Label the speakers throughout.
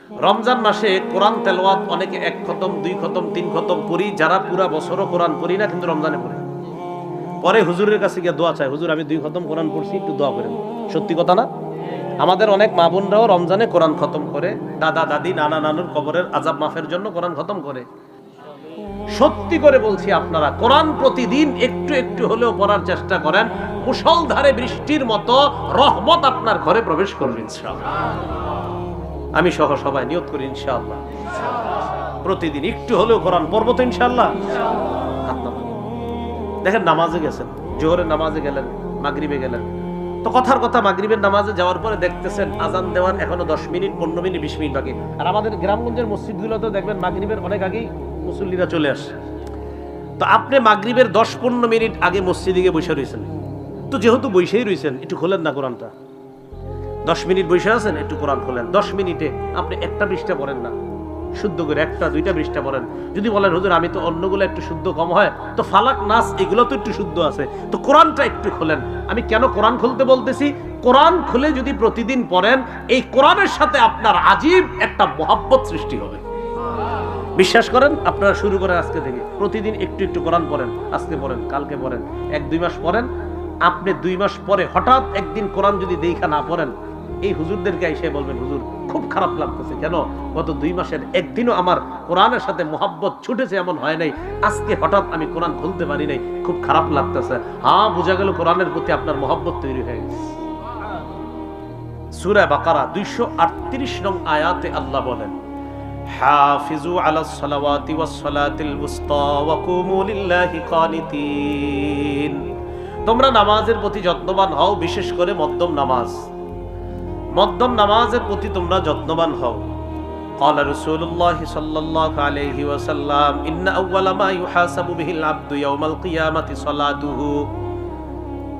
Speaker 1: রমজান মাসে কোরআন তেলাওয়াত অনেকে 1 খতম 2 খতম 3 খতম পড়ি, যারা পুরা বছরও কোরআন পড়ি না কিন্তু রমজানে পড়ে, পরে হুজুরের কাছে গিয়ে দোয়া চায়, হুজুর আমি 2 খতম কোরআন পড়ছি, একটু দোয়া করেন। সত্যি কথা না? আমাদের অনেক মা বোনরাও রমজানে কোরআন খতম করে, দাদা দাদি নানা নানুর কবরের আযাব মাফের জন্য কোরআন খতম করে। সত্যি করে বলছি, আপনারা কোরআন প্রতিদিন একটু একটু হলেও পড়ার চেষ্টা করেন, মুষলধারে বৃষ্টির মতো রহমত আপনার ঘরে প্রবেশ করবে ইনশাআল্লাহ। আমি সহ সবাই নিয়ত করি ইনশাআল্লাহ প্রতিদিন একটু হলেও কোরআন পড়বো তো ইনশাআল্লাহ। দেখেন, নামাজে গেছেন, জোহরের নামাজে গেলেন, মাগরিবে গেলেন, তো কথার কথা মাগরিবের নামাজে যাওয়ার পরে দেখতেছেন আজান দেওয়ার এখনো 10 মিনিট 15 মিনিট 20 মিনিট বাকি। আর আমাদের গ্রামগঞ্জের মসজিদগুলোতে দেখবেন মাগরিবের অনেক আগেই মুসল্লিরা চলে আসে। তো আপনি মাগরিবের 10-15 মিনিট আগে মসজিদে গিয়ে বসে রয়েছেন, তো যেহেতু বসেই রয়েছেন একটু খোলেন না কোরআনটা। 10 মিনিট বসে আছেন, একটু কোরআন খোলেন। 10 মিনিটে আপনি একটা পৃষ্ঠা পড়েন না, শুদ্ধ করে 1টা 2টা পৃষ্ঠা পড়েন। যদি বলেন হুজুর আমি তো অন্যগুলো একটু শুদ্ধ কম হয়, তো ফালাক নাস এগুলো তো একটু শুদ্ধ আছে, তো কোরআনটা একটু খোলেন। আমি কেন কোরআন খুলতে বলতেছি? কোরআন খুলে যদি প্রতিদিন পড়েন, এই কোরআনের সাথে আপনার আজীব একটা মহব্বত সৃষ্টি হবে। বিশ্বাস করেন, আপনারা শুরু করেন আজকে থেকে, প্রতিদিন একটু একটু কোরআন পড়েন। আজকে পড়েন, কালকে পড়েন, 1-2 মাস পড়েন। আপনি 2 মাস পরে হঠাৎ একদিন কোরআন যদি দেখা না পড়েন, এই হুজুরদেরকে এসে বলবেন হুজুর খুব খারাপ লাগতেছে, কেন গত 2 মাসের একদিনও আমার কোরআনের সাথে মোহাব্বত ছুটেছে এমন হয় নাই, আজকে হঠাৎ আমি কোরআন খুলতে পারি নাই, খুব খারাপ লাগতেছে। হ্যাঁ, বোঝা গেল কোরআনের প্রতি আপনার মোহাব্বত তৈরি হয়ে গেছে। সূরা বাকারা 238 নং আয়াতে আল্লাহ বলেন, হাফিজু আলাস সালাওয়াতি ওয়াস সালাতিল উসতা ওয়া কুমু লিল্লাহি কানিতিন। তোমরা নামাজের প্রতি যত্নবান হও, বিশেষ করে মধ্যম নামাজ। মধ্যম নামাজের প্রতি তোমরা যত্নবান হও। ক্বালা রাসূলুল্লাহ সাল্লাল্লাহু আলাইহি ওয়াসাল্লাম, ইন্না আউওয়ালা মা ইউহাসাবু বিহিল আবদু ইয়াওমাল কিয়ামাতি সালাতুহু।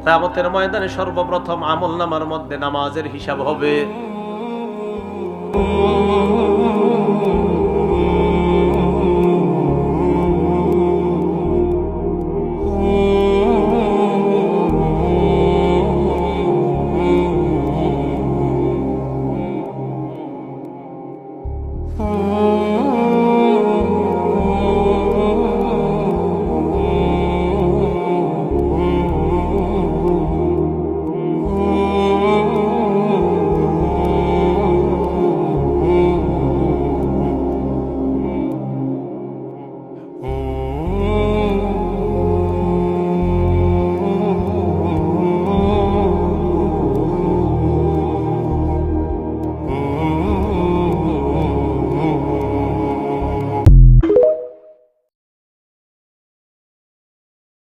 Speaker 1: কিয়ামতের ময়দানে সর্বপ্রথম আমলনামার মধ্যে নামাজের হিসাব হবে। Oh